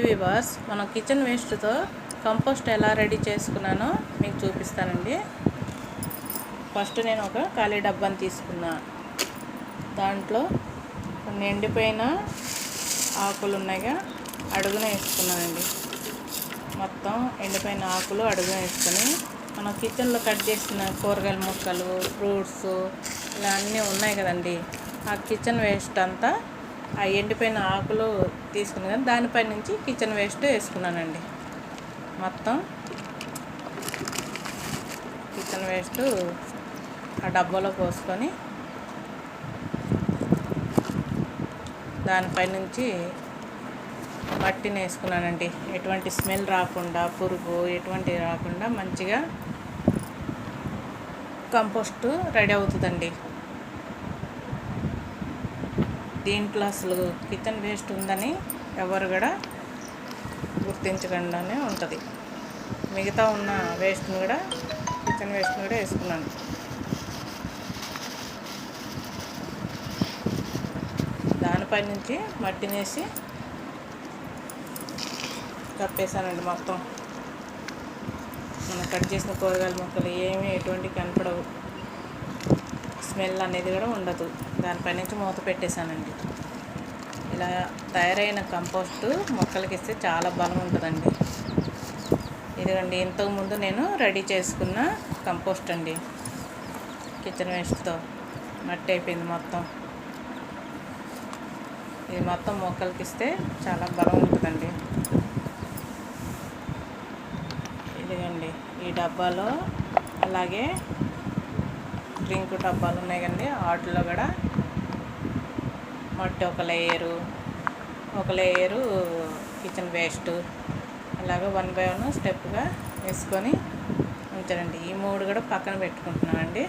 Viewers మనం kitchen వేస్ట్తో compost ఎలా ready చేసుకున్నానో మీకు చూపిస్తానండి. ఫస్ట్ నేను ఒక ఖాళీ డబ్బాని తీసుకున్నా. దాంట్లో కొన్ని ఎండిపోయిన ఆకులు ఉన్నాయిగా అడుగున వేసుకున్నానండి. మొత్తం ఎండిపోయిన ఆకులు అడుగున వేసుకొని మనం కిచెన్లో కట్ చేసిన కూరగాయల ముక్కలు, ఫ్రూట్స్ ఇలా అన్నీ ఉన్నాయి కదండి, ఆ కిచెన్ వేస్ట్ అంతా ఆ ఎండిపోయిన ఆకులు తీసుకుని కానీ దానిపై నుంచి కిచెన్ వేస్ట్ వేసుకున్నానండి. మొత్తం కిచెన్ వేస్ట్ ఆ డబ్బాలో పోసుకొని దానిపై నుంచి మట్టిని వేసుకున్నానండి. ఎటువంటి స్మెల్ రాకుండా, పురుగు ఎటువంటి రాకుండా మంచిగా కంపోస్ట్ రెడీ అవుతుందండి. దీంట్లో అసలు కిచెన్ వేస్ట్ ఉందని ఎవరు కూడా గుర్తించకుండానే ఉంటుంది. మిగతా ఉన్న వేస్ట్ని కూడా కిచెన్ వేస్ట్ని కూడా వేసుకున్నాను. దానిపై నుంచి మట్టిని వేసి కప్పేసానండి. మొత్తం మనం కట్ చేసిన కూరగాయల ముక్కలు ఏమీ ఎటువంటి కనపడవు, స్మెల్ అనేది కూడా ఉండదు. దానిపై నుంచి మూత పెట్టేశానండి. ఇలా తయారైన కంపోస్టు మొక్కలకి ఇస్తే చాలా బలం ఉంటుందండి. ఇదిగండి, ఇంతకుముందు నేను రెడీ చేసుకున్న కంపోస్ట్ అండి. కిచెన్ వేస్ట్తో మట్టి అయిపోయింది మొత్తం. ఇది మొత్తం మొక్కలకి ఇస్తే చాలా బలం ఉంటుందండి. ఇదిగండి, ఈ డబ్బాలో అలాగే డ్రింక్ డబ్బాలు ఉన్నాయి కండి, వాటిలో కూడా మట్టి ఒక లేయరు కిచెన్ వేస్ట్ అలాగే 1 by 1 స్టెప్గా వేసుకొని ఉంచానండి. ఈ 3 కూడా పక్కన పెట్టుకుంటున్నానండి.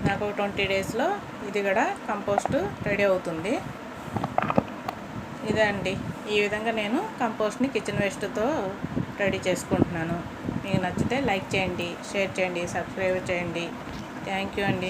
నాకు 20 daysలో ఇది కూడా కంపోస్ట్ రెడీ అవుతుంది. ఇదే అండి, ఈ విధంగా నేను కంపోస్ట్ని కిచెన్ వేస్ట్తో రెడీ చేసుకుంటున్నాను. మీకు నచ్చితే లైక్ చేయండి, షేర్ చేయండి, సబ్స్క్రైబ్ చేయండి. థ్యాంక్ యూ అండి.